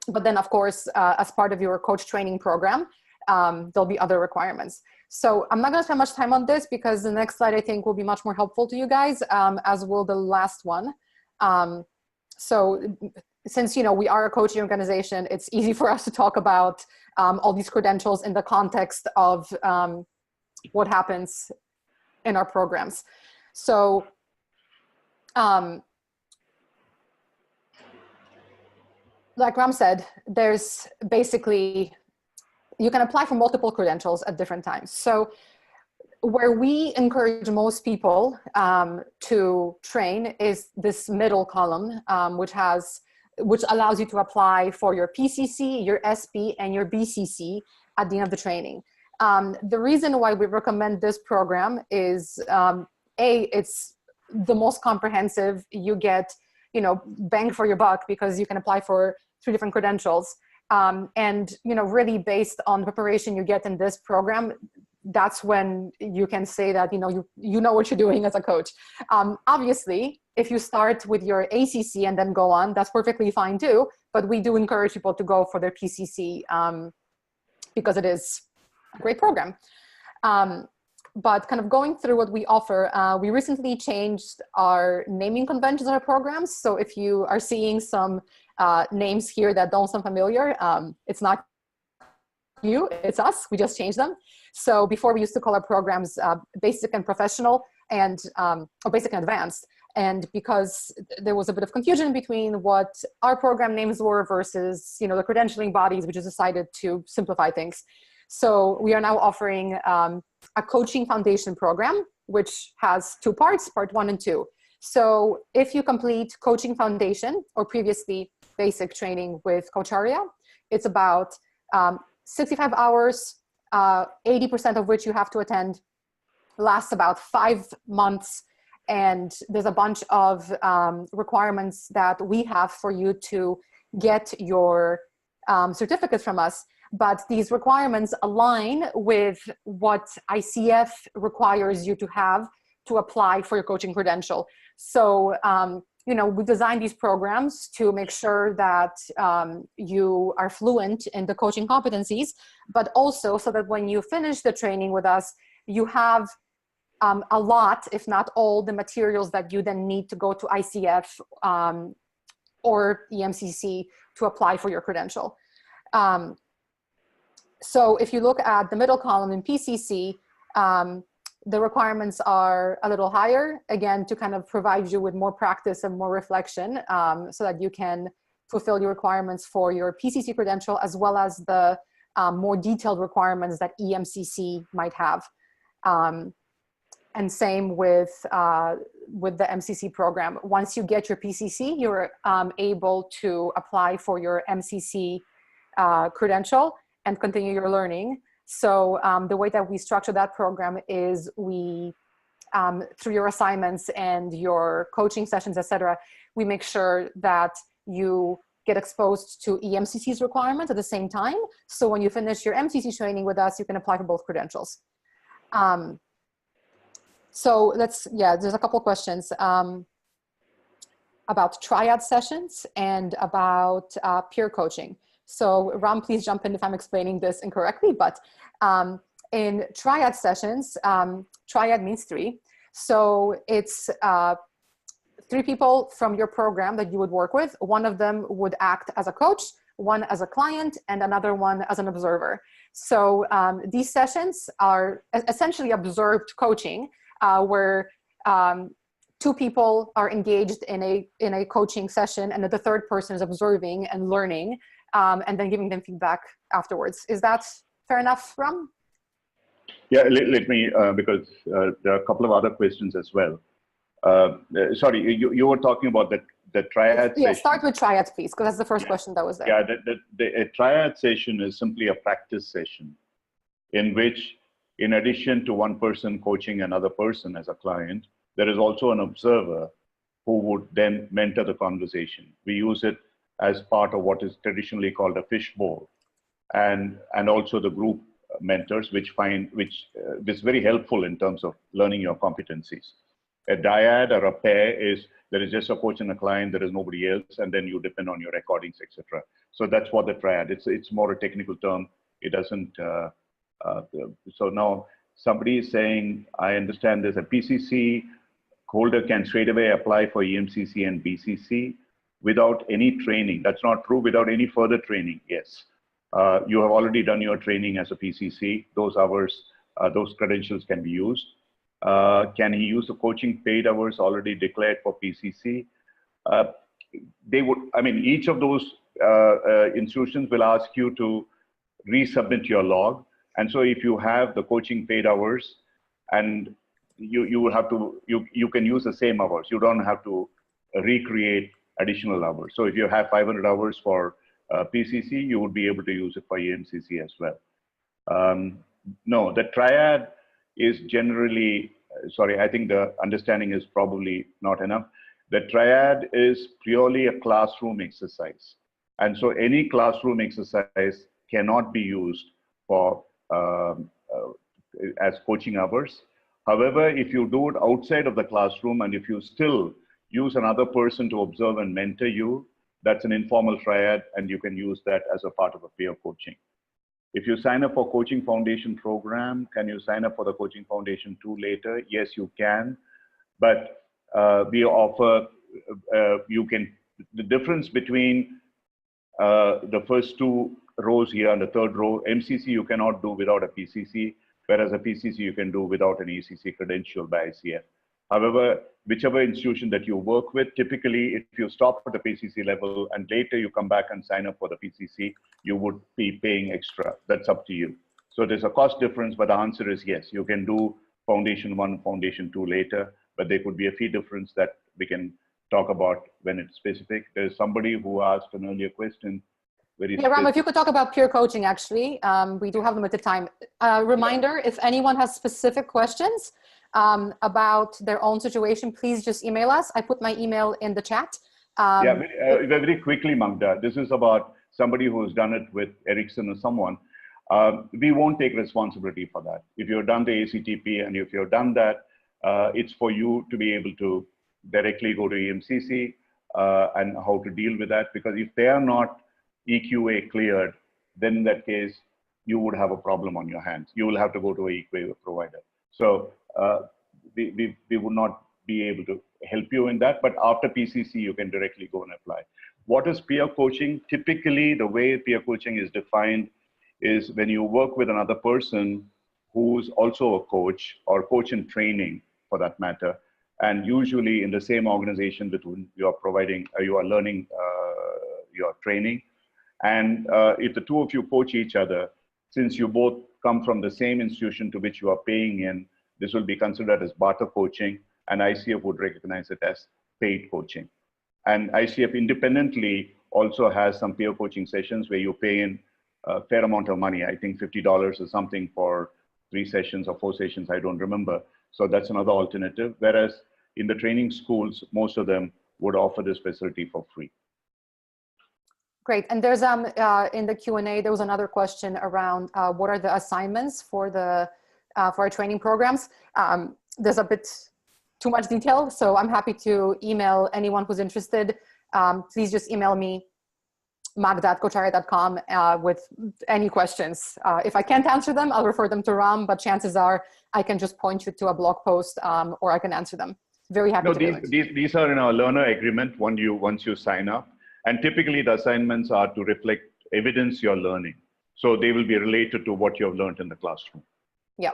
But then, of course, as part of your coach training program, there'll be other requirements. So I'm not going to spend much time on this because the next slide, I think, will be much more helpful to you guys, as will the last one. So since, you know, we are a coaching organization, it's easy for us to talk about all these credentials in the context of what happens in our programs. So like Ram said, there's basically, you can apply for multiple credentials at different times. So where we encourage most people to train is this middle column, which allows you to apply for your PCC, your SP, and your BCC at the end of the training. The reason why we recommend this program is, it's the most comprehensive. You get, bang for your buck because you can apply for 3 different credentials. And, really based on the preparation you get in this program, that's when you can say that, you know what you're doing as a coach. Obviously, if you start with your ACC and then go on, that's perfectly fine too. But we do encourage people to go for their PCC because it is a great program. But kind of going through what we offer, we recently changed our naming conventions of our programs. So if you are seeing some names here that don't sound familiar, it's not you, it's us. We just changed them. So before we used to call our programs basic and professional and or basic and advanced. And because there was a bit of confusion between what our program names were versus, the credentialing bodies, we just decided to simplify things. So we are now offering a coaching foundation program, which has 2 parts, part 1 and 2. So if you complete coaching foundation or previously basic training with Coach Arya, it's about 65 hours, 80% of which you have to attend, lasts about 5 months. And there's a bunch of requirements that we have for you to get your certificates from us. But these requirements align with what ICF requires you to have to apply for your coaching credential. So, we designed these programs to make sure that you are fluent in the coaching competencies, but also so that when you finish the training with us, you have a lot, if not all, the materials that you then need to go to ICF or EMCC to apply for your credential. So if you look at the middle column in PCC, the requirements are a little higher, again, to kind of provide you with more practice and more reflection so that you can fulfill your requirements for your PCC credential, as well as the more detailed requirements that EMCC might have. And same with the MCC program. Once you get your PCC, you're able to apply for your MCC credential and continue your learning. So the way that we structure that program is we, through your assignments and your coaching sessions, etc., we make sure that you get exposed to EMCC's requirements at the same time. So when you finish your MCC training with us, you can apply for both credentials. So there's a couple questions about triad sessions and about peer coaching. So Ram, please jump in if I'm explaining this incorrectly, but in triad sessions, triad means 3. So it's 3 people from your program that you would work with. One of them would act as a coach, one as a client, and another one as an observer. So these sessions are essentially observed coaching, where 2 people are engaged in a coaching session, and the third person is observing and learning, and then giving them feedback afterwards. Is that fair enough, Ram? Yeah, let me, because there are a couple of other questions as well. Sorry, you were talking about the triad session. Yeah, start with triads, please, because that's the first question that was there. Yeah, a triad session is simply a practice session in which, in addition to one person coaching another person as a client, there is also an observer who would then mentor the conversation. We use it as part of what is traditionally called a fishbowl, and also the group mentors, which is very helpful in terms of learning your competencies. A dyad or a pair is there is just a coach and a client, there is nobody else, and then you depend on your recordings, etc. So that's what the triad. It's more a technical term. It doesn't. So now somebody is saying, I understand there's a PCC holder can straight away apply for EMCC and BCC without any training. That's not true. Without any further training, yes. You have already done your training as a PCC. Those hours, those credentials can be used. Can he use the coaching paid hours already declared for PCC? They would, I mean, each of those institutions will ask you to resubmit your log. And so if you have the coaching paid hours and you will have to, you can use the same hours. You don't have to recreate additional hours. So if you have 500 hours for PCC, you would be able to use it for EMCC as well. No, the triad is generally, sorry, I think the understanding is probably not enough. The triad is purely a classroom exercise. And so any classroom exercise cannot be used for as coaching hours. However, if you do it outside of the classroom and if you still use another person to observe and mentor you, that's an informal triad, and you can use that as a part of a peer coaching. If you sign up for Coaching Foundation program, can you sign up for the Coaching Foundation 2 later? Yes, you can. But we offer, the difference between the first 2 rows here and the 3rd row, MCC you cannot do without a PCC, whereas a PCC you can do without an ACC credential by ICF. However, whichever institution that you work with, typically if you stop at the PCC level and later you come back and sign up for the PCC, you would be paying extra. That's up to you. So there's a cost difference, but the answer is yes. You can do Foundation 1, Foundation 2 later, but there could be a fee difference that we can talk about when it's specific. There's somebody who asked an earlier question. Yeah, Ram, if you could talk about peer coaching, actually, we do have limited time. Reminder, if anyone has specific questions about their own situation, please just email us. I put my email in the chat. Yeah, very quickly, Magda, this is about somebody who's done it with Ericsson or someone. We won't take responsibility for that. If you've done the ACTP and if you've done that, it's for you to be able to directly go to EMCC and how to deal with that. Because if they are not EQA cleared, then in that case, you would have a problem on your hands. You will have to go to a EQA provider. So we would not be able to help you in that, but after PCC, you can directly go and apply. What is peer coaching? Typically, the way peer coaching is defined is when you work with another person who's also a coach or coach in training for that matter, and usually in the same organization that you are providing, you are learning your training. And if the 2 of you coach each other, since you both come from the same institution to which you are paying in, this will be considered as barter coaching, and ICF would recognize it as paid coaching. And ICF independently also has some peer coaching sessions where you pay in a fair amount of money. I think $50 or something for 3 sessions or 4 sessions, I don't remember. So that's another alternative. Whereas in the training schools, most of them would offer this facility for free. Great. And there's in the Q&A, there was another question around what are the assignments for the for our training programs. There's a bit too much detail, so I'm happy to email anyone who's interested. Please just email me, magda@cocharia.com, with any questions. If I can't answer them, I'll refer them to Ram, but chances are I can just point you to a blog post or I can answer them. Very happy to do it. These are in our learner agreement once you sign up. And typically the assignments are to reflect evidence you're learning. So they will be related to what you have learned in the classroom. Yeah.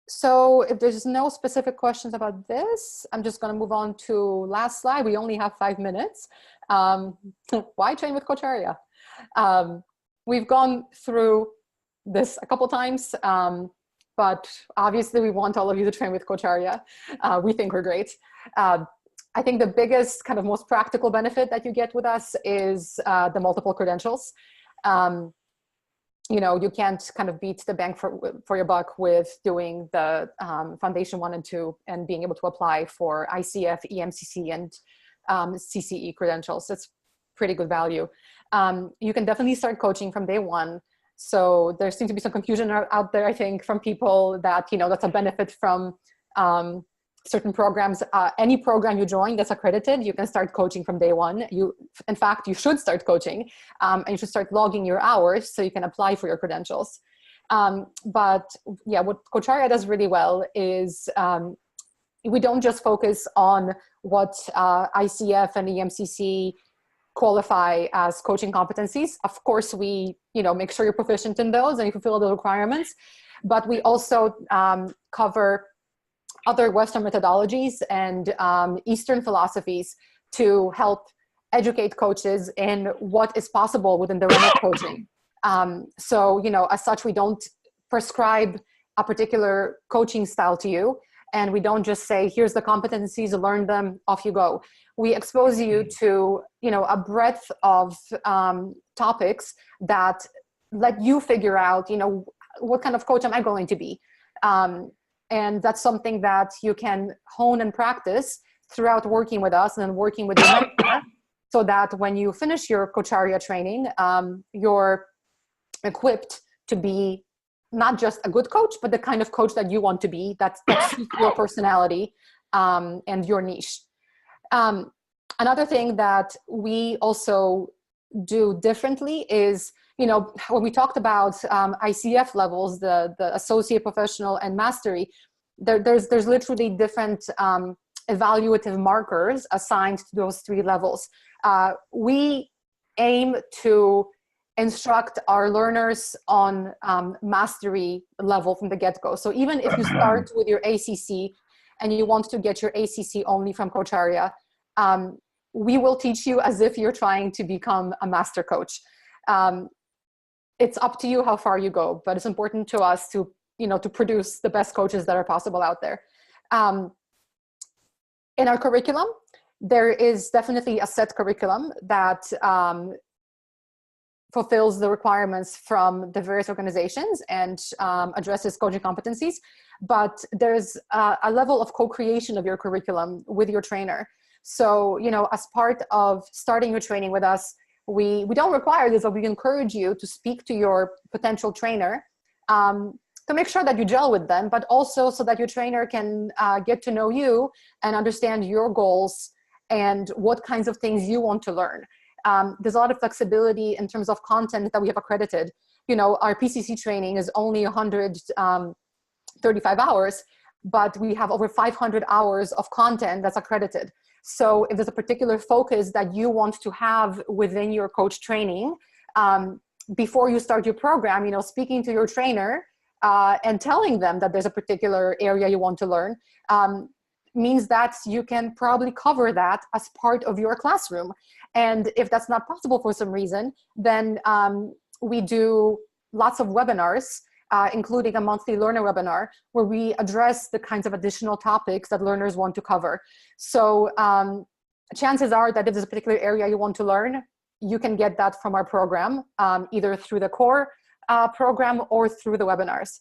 So if there's no specific questions about this, I'm just going to move on to last slide. We only have 5 minutes. Why train with Cocharia? We've gone through this a couple times, but obviously we want all of you to train with Cocharia. We think we're great. I think the biggest kind of most practical benefit that you get with us is the multiple credentials. You know, you can't kind of beat the bang for your buck with doing the Foundation 1 and 2 and being able to apply for ICF, EMCC, and CCE credentials. It's pretty good value. You can definitely start coaching from day 1. So there seems to be some confusion out there, I think, from people that, you know, that's a benefit from certain programs. Any program you join that's accredited, you can start coaching from day 1. In fact, you should start coaching, and you should start logging your hours so you can apply for your credentials. But yeah, what Cocharia does really well is we don't just focus on what ICF and EMCC qualify as coaching competencies. Of course, we make sure you're proficient in those and you fulfill the requirements, but we also cover other Western methodologies and Eastern philosophies to help educate coaches in what is possible within the realm of coaching. So, as such, we don't prescribe a particular coaching style to you. And we don't just say, here's the competencies, learn them, off you go. We expose you to, a breadth of topics that let you figure out, what kind of coach am I going to be? And that's something that you can hone and practice throughout working with us and then working with your mentor, so that when you finish your Coacharya training, you're equipped to be not just a good coach, but the kind of coach that you want to be, that suits your personality and your niche. Another thing that we also do differently is, when we talked about ICF levels, the associate, professional, and mastery, there's literally different evaluative markers assigned to those 3 levels. We aim to instruct our learners on mastery level from the get-go. So even if you start with your ACC and you want to get your ACC only from Coacharya, we will teach you as if you're trying to become a master coach. It's up to you how far you go, but it's important to us to, to produce the best coaches that are possible out there. In our curriculum, there is definitely a set curriculum that fulfills the requirements from the various organizations and addresses coaching competencies, but there's a level of co-creation of your curriculum with your trainer. So, as part of starting your training with us, we don't require this, but we encourage you to speak to your potential trainer to make sure that you gel with them, but also so that your trainer can get to know you and understand your goals and what kinds of things you want to learn. There's a lot of flexibility in terms of content that we have accredited. Our PCC training is only 135 hours, but we have over 500 hours of content that's accredited. So if there's a particular focus that you want to have within your coach training, before you start your program, speaking to your trainer and telling them that there's a particular area you want to learn means that you can probably cover that as part of your classroom. And if that's not possible for some reason, then we do lots of webinars, including a monthly learner webinar, where we address the kinds of additional topics that learners want to cover. So chances are that if there's a particular area you want to learn, you can get that from our program, either through the core program or through the webinars,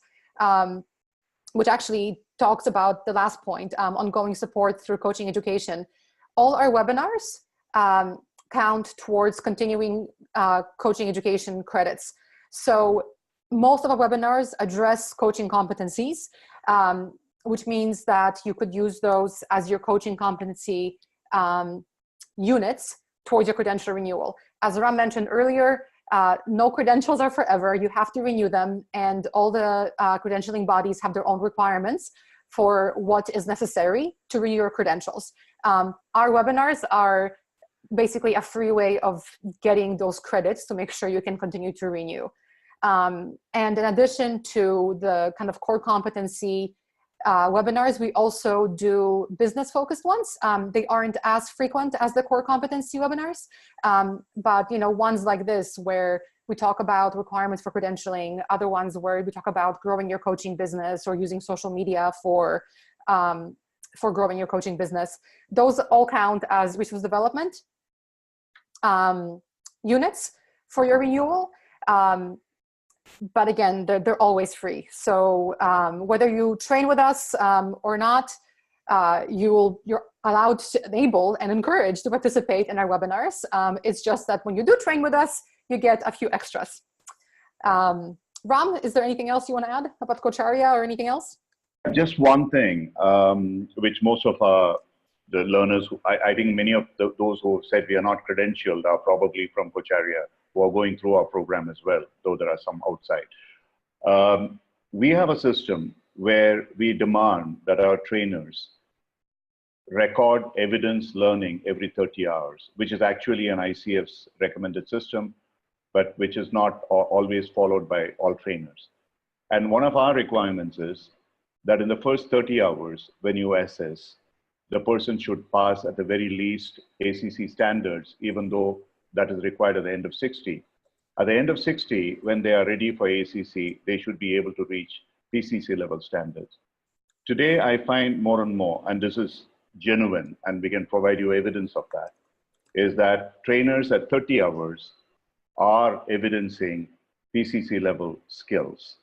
which actually talks about the last point, ongoing support through coaching education. All our webinars count towards continuing coaching education credits. So most of our webinars address coaching competencies, which means that you could use those as your coaching competency units towards your credential renewal. As Ram mentioned earlier, no credentials are forever. You have to renew them, and all the credentialing bodies have their own requirements for what is necessary to renew your credentials. Our webinars are basically a free way of getting those credits to make sure you can continue to renew. And in addition to the kind of core competency webinars, we also do business-focused ones. They aren't as frequent as the core competency webinars, but ones like this where we talk about requirements for credentialing, other ones where we talk about growing your coaching business or using social media for growing your coaching business. Those all count as resource development units for your renewal. But again, they're always free. So whether you train with us or not, you're allowed to enable and encouraged to participate in our webinars. It's just that when you do train with us, you get a few extras. Ram, is there anything else you want to add about Coacharya or anything else? Just one thing, which most of the learners, I think many of those who said we are not credentialed are probably from Coacharya, who are going through our program as well, though there are some outside. We have a system where we demand that our trainers record evidence learning every 30 hours, which is actually an ICF's recommended system, but which is not always followed by all trainers. And one of our requirements is that in the first 30 hours, when you assess, the person should pass at the very least ACC standards, even though that is required at the end of 60. At the end of 60, when they are ready for ACC, they should be able to reach PCC level standards. Today, I find more and more, and this is genuine, and we can provide you evidence of that, is that trainers at 30 hours are evidencing PCC level skills.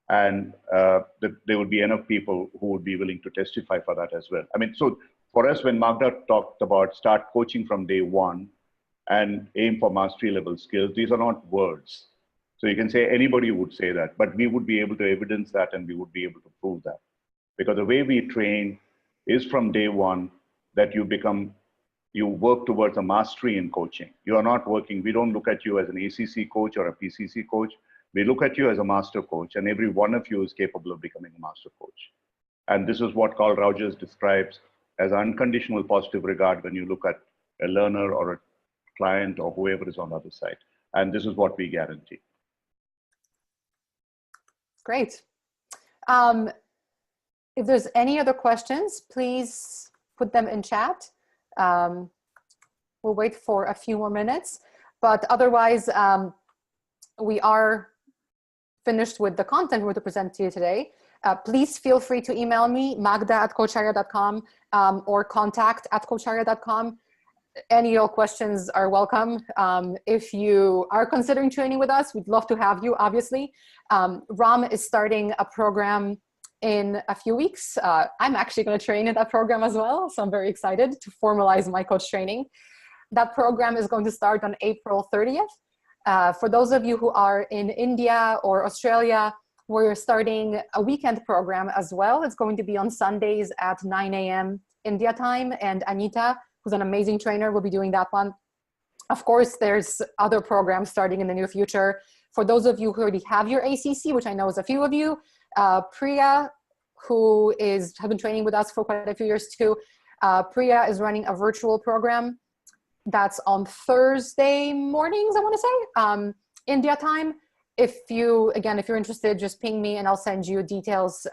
And there would be enough people who would be willing to testify for that as well. I mean, so for us, when Magda talked about start coaching from day one and aim for mastery level skills, these are not words. So you can say anybody would say that, but we would be able to evidence that and we would be able to prove that. Because the way we train is from day one that you work towards a mastery in coaching. You are not working, we don't look at you as an ACC coach or a PCC coach. We look at you as a master coach, and every one of you is capable of becoming a master coach. And this is what Carl Rogers describes as unconditional positive regard when you look at a learner or a client or whoever is on the other side. And this is what we guarantee. Great. If there's any other questions, please put them in chat. We'll wait for a few more minutes, but otherwise we are finished with the content we're to present to you today. Please feel free to email me, magda@coacharya.com or contact@coacharya.com. Any of your questions are welcome. If you are considering training with us, we'd love to have you, obviously. Ram is starting a program in a few weeks. I'm actually going to train in that program as well, so I'm very excited to formalize my coach training. That program is going to start on April 30th. For those of you who are in India or Australia, we're starting a weekend program as well. It's going to be on Sundays at 9 a.m. India time, and Anita, who's an amazing trainer, will be doing that one. Of course, there's other programs starting in the near future. For those of you who already have your ACC, which I know is a few of you, Priya, who has been training with us for quite a few years too, Priya is running a virtual program that's on Thursday mornings, I want to say, India time. If you're interested, just ping me and I'll send you details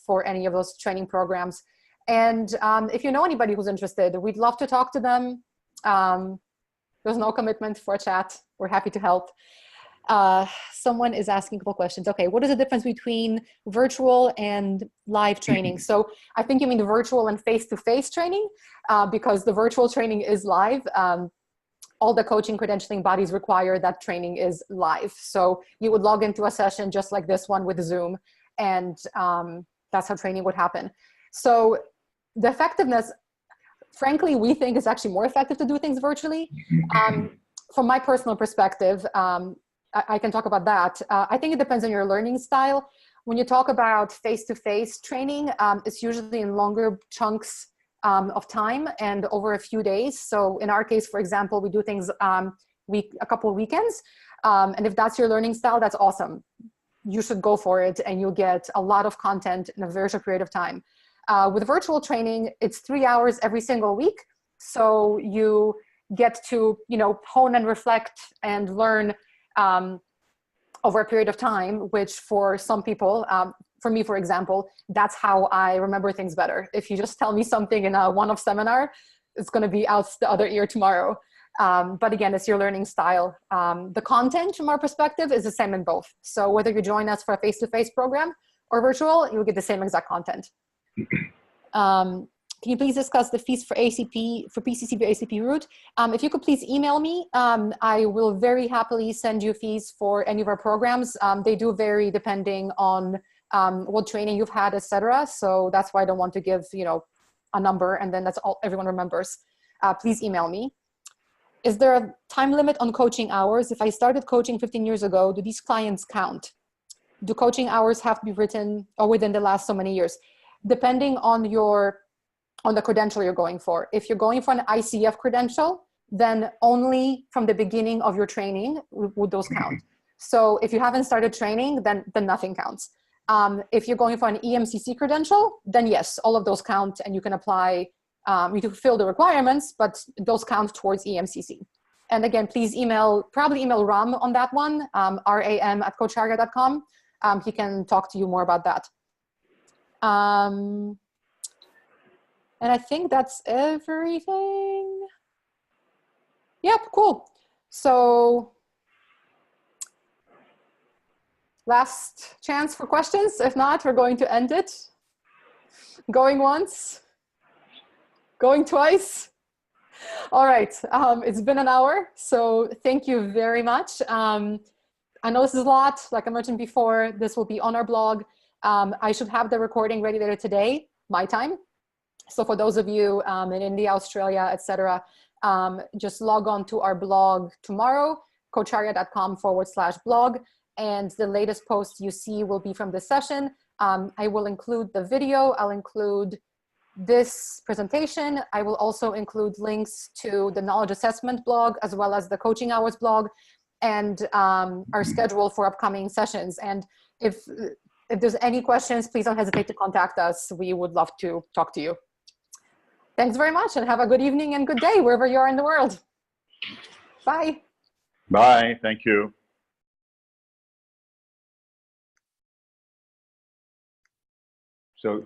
for any of those training programs. And if you know anybody who's interested, we'd love to talk to them. There's no commitment for a chat. We're happy to help. Someone is asking a couple questions. Okay, what is the difference between virtual and live training? So I think you mean the virtual and face-to-face training, because the virtual training is live. All the coaching credentialing bodies require that training is live. So you would log into a session just like this one with Zoom, and that's how training would happen. So the effectiveness, frankly, we think it's actually more effective to do things virtually. From my personal perspective, I can talk about that. I think it depends on your learning style. When you talk about face-to-face training, it's usually in longer chunks of time and over a few days. So in our case, for example, we do things a couple of weekends. And if that's your learning style, that's awesome. You should go for it and you'll get a lot of content in a very short period of time. With virtual training, it's 3 hours every single week. So you get to, hone and reflect and learn over a period of time, which for some people, for me, for example, that's how I remember things better. If you just tell me something in a one-off seminar, it's going to be out the other ear tomorrow. But again, it's your learning style. The content from our perspective is the same in both. So whether you join us for a face-to-face program or virtual, you'll get the same exact content. Can you please discuss the fees for ACP, for PCC or ACP route? If you could please email me, I will very happily send you fees for any of our programs. They do vary depending on what training you've had, etc. So that's why I don't want to give, a number and then that's all everyone remembers. Please email me. Is there a time limit on coaching hours? If I started coaching 15 years ago, do these clients count? Do coaching hours have to be written or within the last so many years? Depending on the credential you're going for. If you're going for an ICF credential, then only from the beginning of your training would those count. So if you haven't started training, then nothing counts. If you're going for an EMCC credential, then yes, all of those count and you can apply, you can fill the requirements, but those count towards EMCC. And again, please probably email Ram on that one, ram@coacharya.com. He can talk to you more about that. And I think that's everything. Yep, cool. So last chance for questions. If not, we're going to end it. Going once, going twice. All right, it's been an hour, so thank you very much. I know this is a lot, like I mentioned before, this will be on our blog. I should have the recording ready later today, my time. So for those of you in India, Australia, etc., just log on to our blog tomorrow, kocharya.com/blog, and the latest post you see will be from this session. I will include the video, I'll include this presentation. I will also include links to the knowledge assessment blog, as well as the coaching hours blog, and our schedule for upcoming sessions. And if there's any questions, please don't hesitate to contact us. We would love to talk to you. Thanks very much, and have a good evening and good day wherever you are in the world. Bye. Bye. Thank you. So